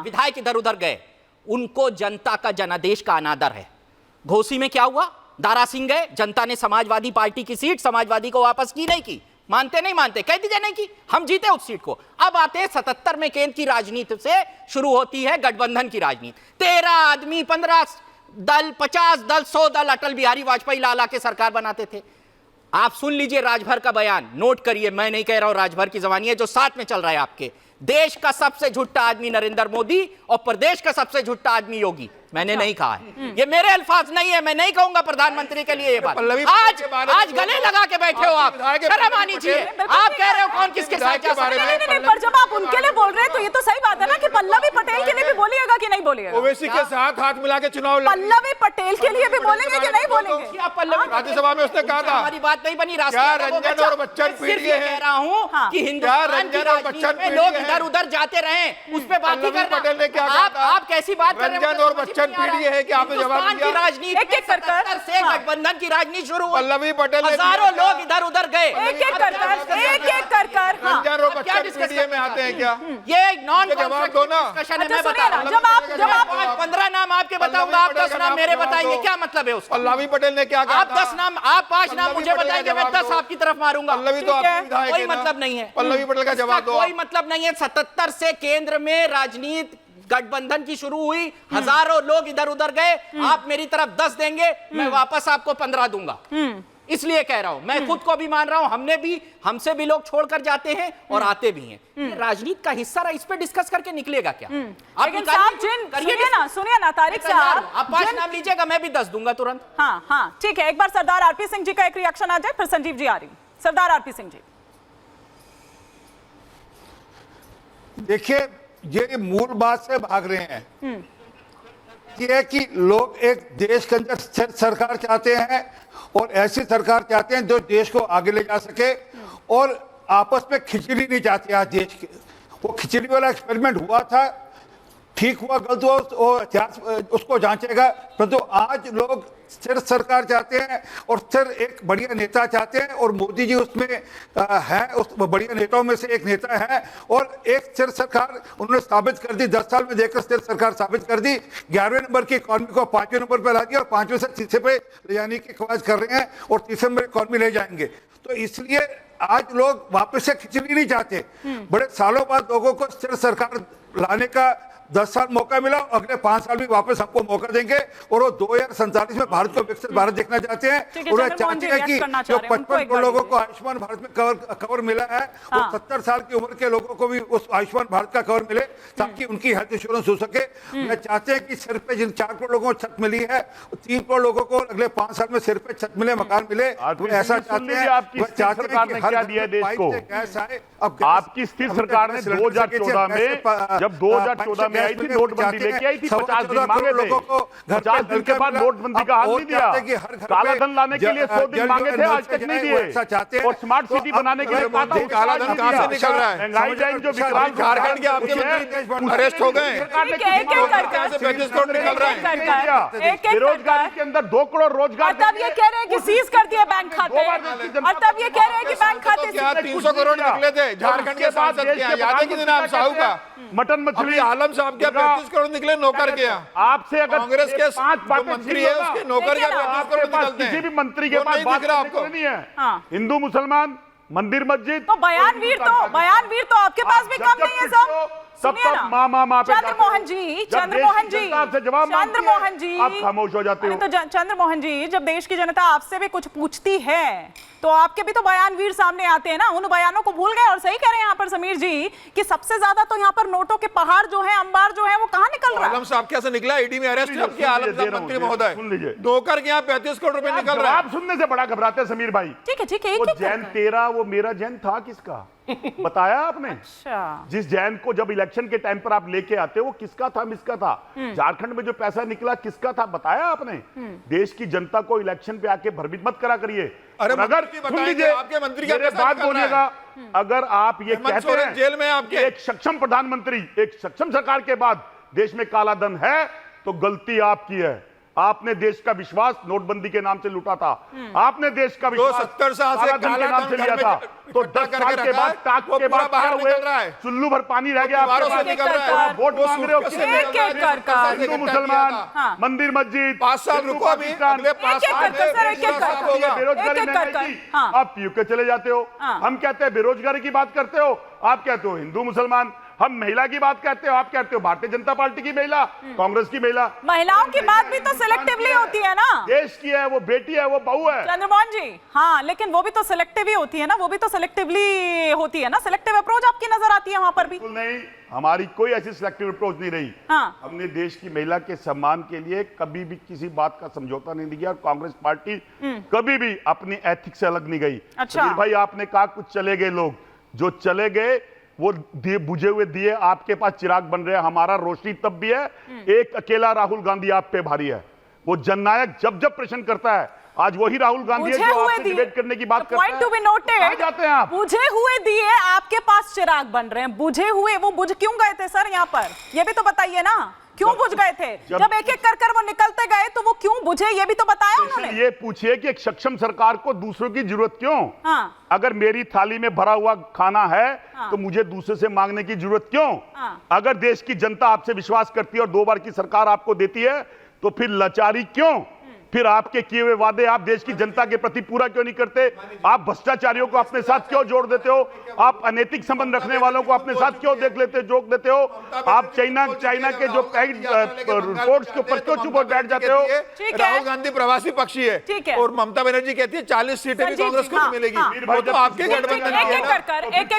विधायक इधर उधर गए, उनको जनता का जनादेश का अनादर है। घोसी में क्या हुआ, दारा सिंह गए, जनता ने समाजवादी पार्टी की सीट समाजवादी को वापस की, नहीं की, मानते नहीं मानते, कह दीजिए नहीं की, हम जीते उस सीट को। अब आते हैं 77 में केंद्र की राजनीति से शुरू होती है गठबंधन की राजनीति। 13 आदमी, 15 दल, 50 दल, 100 दल अटल बिहारी वाजपेयी लाला के सरकार बनाते थे। आप सुन लीजिए राजभर का बयान, नोट करिए, मैं नहीं कह रहा हूं राजभर की जबानी है, जो साथ में चल रहा है आपके। देश का सबसे झूठा आदमी नरेंद्र मोदी और प्रदेश का सबसे झूठा आदमी योगी। मैंने नहीं कहा है, ये मेरे अल्फाज नहीं है, मैं नहीं कहूंगा प्रधानमंत्री के लिए ये बात। आज गले लगा के बैठे हो आप, शर्म आनी चाहिए। आप कह रहे हो कौन किसके साथ जा सकता है, पर जब आप उनके लिए बोल रहे हैं तो ये तो सही बात है ना कि पल्लवी पटेल के लिए भी बोलिएगा कि नहीं बोलिएगा? ओवैसी के साथ हाथ मिला के चुनाव पल्लवी पटेल के लिए भी बोलेंगे कि नहीं बोलेंगे? राज्यसभा में उसने कहा था, हमारी बात नहीं बनी। रंजन और बच्चन पीढ़ी कह रहा हूँ कि हिंदुस्तान की राजनीति में लोग इधर उधर जाते रहे, उस पर बात पटेल ने क्या कहा? आप कैसी बात कर रहे हैं? रंजन और बच्चन पीढ़ी है कि आपने जवाब दिया। राजनीति एक-एक कर से गठबंधन की राजनीति शुरू हुई, पल्लवी पटेल, हजारों लोग इधर उधर गए, एक-एक कर रंजन और बच्चन पीढ़ी में आते हैं क्या? ये नॉन जवाब दो ना। डिस्कशन है। मैं बता रहा हूं, जब आप 15 नाम आपके बताऊंगा, आप 10 नाम मेरे बताएंगे, क्या मतलब है उसका? पल्लवी पटेल ने क्या कहा? आप 10 नाम, आप 5 नाम मुझे बताएंगे, मैं 10 आपकी तरफ मारूंगा। पल्लवी तो आपकी विधायक है, कोई मतलब नहीं है। पल्लवी पटेल का जवाब दो। कोई मतलब नहीं है। 77 से केंद्र में राजनीति गठबंधन की शुरू हुई, हजारों लोग इधर उधर गए, आप मेरी तरफ 10 देंगे, मैं वापस आपको 15 दूंगा। इसलिए कह रहा हूं, मैं खुद को भी मान रहा हूं, हमसे भी लोग छोड़कर जाते हैं और आते भी हैं। राजनीति का हिस्सा रहा, इस पे डिस्कस करके निकलेगा क्या? सुनिए ना तारिक साहब, आप 5 नाम लीजिएगा, मैं भी 10 दूंगा तुरंत। हाँ ठीक है, एक बार सरदार आरपी सिंह जी का एक रिएक्शन आ जाए, फिर संजीव जी आ रही। सरदार आरपी सिंह जी, देखिए, ये मूल बात से भाग रहे हैं, ये कि लोग एक देश के अंदर स्थिर सरकार चाहते हैं और ऐसी सरकार चाहते हैं जो देश को आगे ले जा सके, और आपस में खिचड़ी नहीं चाहते। आज देश के वो खिचड़ी वाला एक्सपेरिमेंट हुआ था, ठीक हुआ गलत हुआ वो इतिहास उसको जांचेगा, परंतु आज लोग स्थिर सरकार चाहते हैं और स्थिर एक बढ़िया नेता चाहते हैं, और मोदी जी उसमें हैं, उस बढ़िया नेताओं में से एक नेता है। और एक स्थिर सरकार उन्होंने साबित कर दी, 10 साल में देखकर स्थिर सरकार साबित कर दी। 11वें नंबर की इकॉनमी को 5वें नंबर पर ला दिया और 5वें से तीसरे पे ले जाने की ख्वाहिश कर रहे हैं और तीसरे नंबर इकॉनमी ले जाएंगे। तो इसलिए आज लोग वापस से खिचड़ी नहीं चाहते। बड़े सालों बाद लोगों को स्थिर सरकार लाने का 10 साल मौका मिला, अगले 5 साल भी वापस हमको मौका देंगे, और वो 2047 में भारत को विकसित भारत देखना चाहते हैं। उन्हें चाहते हैं कि जो 55 करोड़ लोगों को आयुष्मान भारत में कवर मिला है, वो 70 साल की उम्र के लोगों को भी उस आयुष्मान भारत का कवर मिले, ताकि उनकी हेल्थ इंश्योरेंस हो सके। मैं चाहते हैं कि सिर पे जिन 4 करोड़ लोगों को छत मिली है, 3 करोड़ लोगों को अगले 5 साल में सिर पे छत मिले, मकान मिले। ऐसा चाहते हैं, सरकार ने क्या दिया देश को? आपकी स्थिर सरकार ने 2014 में, जब 2014 में आई थी, नोटबंदी लेके आई थी, 50 दिन मांगे थे, 50 दिन के बाद नोटबंदी का हाल नहीं दिया। काला धन लाने के लिए 100 दिन मांगे थे, आज तक नहीं दिए। और स्मार्ट सिटी बनाने के लिए काला धन कहां से निकल रहा है? महंगाई लाइन जो विकलांग झारखंड के आपके मंत्री अरेस्ट हो गए, 35 करोड़ निकल रहा है। बेरोजगारी के अंदर 2 करोड़ रोजगार, तब ये कह रहे हैं कि सीज कर दिए बैंक खाते, और तब ये कह रहे हैं कि बैंक खाते 300 करोड़ निकले थे झारखंड के सांसद के। याद है किसी नाम साहू का? मटन मछली आलम साहब के 35 करोड़ निकले नौकर के। आपसे अगर कांग्रेस के 5 बातें मंत्री है उसके नौकर के 35 करोड़ निकलते हैं। किसी भी मंत्री के पास बात नहीं है। हिंदू मुसलमान, मंदिर मस्जिद, तो बयानवीर तो आपके पास भी कम नहीं है सब। सुनिए ना, चंद्रमोहन जी, आप खामोश हो जाते हो। तो चंद्रमोहन जी, जब देश की जनता आपसे भी कुछ पूछती है तो आपके भी तो बयानवीर सामने आते हैं ना। उन बयानों को भूल गए? और सही कह रहे हैं यहाँ पर समीर जी कि सबसे ज्यादा तो यहाँ पर नोटों के पहाड़ जो है, अंबार जो है, वो कहाँ निकल रहा है? आलम साहब कैसे निकला? ईडी में अरेस्ट है आपके आलम साहब मंत्री महोदय। नौकर के यहाँ 35 करोड़ रुपए निकल रहा है। आप सुनने से बड़ा घबराते हैं समीर भाई। ठीक है, वो जैन तेरा, वो मेरा जैन था किसका बताया आपने? अच्छा, जिस जैन को जब इलेक्शन के टाइम पर आप लेके आते हो, वो किसका था, मिसका था? झारखंड में जो पैसा निकला किसका था, बताया आपने? देश की जनता को इलेक्शन पे आके भ्रमित मत करा करिए। अगर सुन लीजिए, आपके मंत्री मेरे बात बोलिएगा, अगर आप ये कहते हैं जेल में आपके एक सक्षम प्रधानमंत्री, एक सक्षम सरकार के बाद देश में काला धन है, तो गलती आपकी है। आपने देश का विश्वास नोटबंदी के नाम से लूटा था। आपने देश का विश्वास 70 साल से कालाधन के नाम से लिया था। तो 10 साल के बाद ताक के बाद क्या हुए, चुल्लू भर पानी रह गया आपके पास। वोट मांग रहे हो हिंदू मुसलमान, मंदिर मस्जिद, 5 साल रुको, अभी अगले 5 साल बेरोजगारी महंगाई, आप पीयू के चले जाते हो। हम कहते हैं बेरोजगारी की बात करते हो, आप कहते हो हिंदू मुसलमान। हम महिला की बात कहते हो, आप कहते हो भारतीय जनता पार्टी की महिला, कांग्रेस की महिला। महिलाओं की बात भी तो सिलेक्टिवली होती है ना, देश की है, वो बेटी है, वो बहू है। चंद्रमोहन जी, हाँ, लेकिन वो भी तो सिलेक्टिव ही होती है ना, वो भी तो सिलेक्टिवली होती है ना। सिलेक्टिव अप्रोच आपकी नजर आती है वहां पर भी? नहीं, हमारी कोई ऐसी सिलेक्टिव अप्रोच नहीं रही। हाँ। हमने देश की महिला के सम्मान के लिए कभी भी किसी बात का समझौता नहीं किया। कांग्रेस पार्टी कभी भी अपनी एथिक्स से अलग नहीं गई। अच्छा भाई, आपने कहा कुछ चले गए लोग, जो चले गए वो दिए, बुझे हुए दिए आपके पास चिराग बन रहे हैं। हमारा रोशनी तब भी है, एक अकेला राहुल गांधी आप पे भारी है। वो जननायक जब जब प्रश्न करता है, आज वही राहुल गांधी है जो आपसे डिबेट करने की बात करता है। पॉइंट टू बी नोटेड, जाते हैं आप। बुझे हुए दिए आपके पास चिराग बन रहे हैं। बुझे हुए वो बुझ क्यों गए थे सर यहाँ पर, ये भी तो बताइए ना, क्यों बुझ गए थे? जब एक एक कर वो निकलते गए तो वो क्यों बुझे, ये भी तो बताया उन्होंने। ये पूछिए कि एक सक्षम सरकार को दूसरों की जरूरत क्यों? हाँ। अगर मेरी थाली में भरा हुआ खाना है, हाँ। तो मुझे दूसरे से मांगने की जरूरत क्यों? हाँ। अगर देश की जनता आपसे विश्वास करती है और 2 बार की सरकार आपको देती है, तो फिर लाचारी क्यों? फिर आपके किए हुए वादे आप देश की जनता के प्रति पूरा क्यों नहीं करते? आप भ्रष्टाचारियों को अपने साथ क्यों जोड़ देते हो? आप अनैतिक संबंध रखने वालों को अपने साथ क्यों जोड़ देते हो? आप चाइना के जो रिपोर्ट्स के ऊपर क्यों चुप बैठ जाते हो? राहुल गांधी प्रवासी पक्षी है और ममता बनर्जी कहती है 40 सीटें भी कांग्रेस को मिलेगी। वो तो आपके गठबंधन एक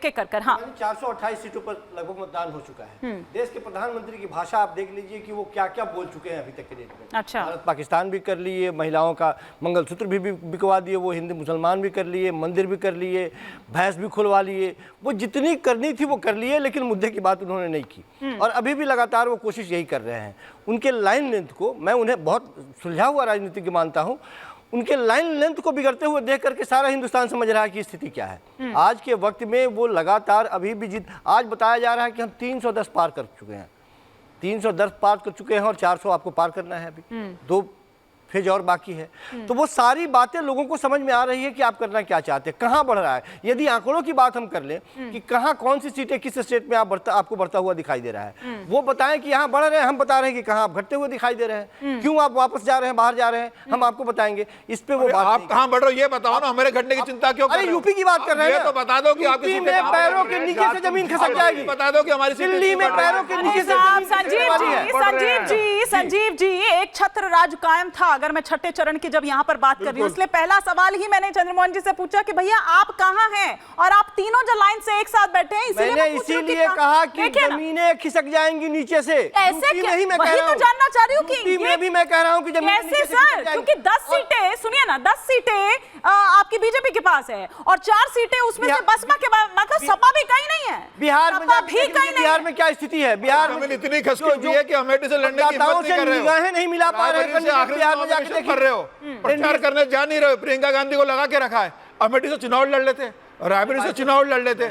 एक कर 428 सीटों पर लगभग मतदान हो चुका है। देश के प्रधानमंत्री की भाषा आप देख लीजिए कि वो क्या क्या बोल चुके हैं अभी तक के डेट में। अच्छा, भारत पाकिस्तान भी कर लिए, महिलाओं का मंगलसूत्र भी बिकवा दिए, वो हिंदू मुसलमान भी कर लिए, मंदिर भी कर लिए, भैंस भी खुलवा लिए। वो जितनी करनी थी वो कर लिए, लेकिन मुद्दे की बात उन्होंने नहीं की। और अभी भी लगातार वो कोशिश यही कर रहे हैं। उनके लाइन लेंथ को मैं उन्हें बहुत सुलझा हुआ राजनीतिज्ञ मानता हूँ। उनके लाइन लेंथ को बिगड़ते हुए देख करके सारा हिंदुस्तान समझ रहा है कि स्थिति क्या है। आज के वक्त में वो लगातार अभी भी आज बताया जा रहा है कि हम 310 पार कर चुके हैं, 310 पार कर चुके हैं और 400 आपको पार करना है। अभी 2 फेज और बाकी है। तो वो सारी बातें लोगों को समझ में आ रही है कि आप करना क्या चाहते हैं, कहाँ बढ़ रहा है। यदि आंकड़ों की बात हम कर लें कि कहाँ कौन सी सीटें किस स्टेट में आपको बढ़ता हुआ दिखाई दे रहा है, वो बताएं कि यहाँ बढ़ रहे हैं, हम बता रहे हैं कि कहाँ आप घटते हुए दिखाई दे रहे हैं, क्यों आप वापस जा रहे हैं, बाहर जा रहे हैं, हम आपको बताएंगे। इस पे वो बात आप कहाँ बढ़ रहे हो ये बताओ ना, हमेरे घटने की चिंता क्यों कर रहे हो? यूपी की बात कर रहे हैं, तो बता दो कि आपकी यूपी में पैरों के नीचे से जमीन खसक जाएगी। बता दो कि हमारी दिल्ली में पैरों के नीचे से संजीव जी एक छत्र राज कायम था। अगर मैं छठे चरण की जब यहाँ पर बात कर रही हूँ, इसलिए पहला सवाल ही मैंने चंद्रमोहन जी से पूछा कि भैया आप कहाँ हैं, और आप तीनों जो लाइन से एक साथ बैठे हैं। मैंने इसीलिए कहा कि जमीनें खिसक जाएंगी नीचे से। ऐसे नहीं, मैं वही तो जानना चाह रही हूँ कि मैं भी मैं कह रहा हूँ कि कैसे सर, क्योंकि 10 सीटें, सुनिए ना, 10 सीटें आपकी बीजेपी के पास है और 4 सीटें उसमें से बसपा के, मतलब सपा भी कहीं नहीं है। बिहार में भी कहीं नहीं। बिहार में क्या स्थिति है? बिहार में इतनी खसखस है कि अमेठी से लड़ने की हिम्मत नहीं कर रहे हो, निगाहें नहीं मिला पा रहे हैं। बिहार में जाके कर रहे हो, प्रचार करने जा नहीं रहे हो। प्रियंका गांधी को लगा के रखा है, अमेठी से चुनाव लड़ लेते, रायबरेली से चुनाव लड़ लेते।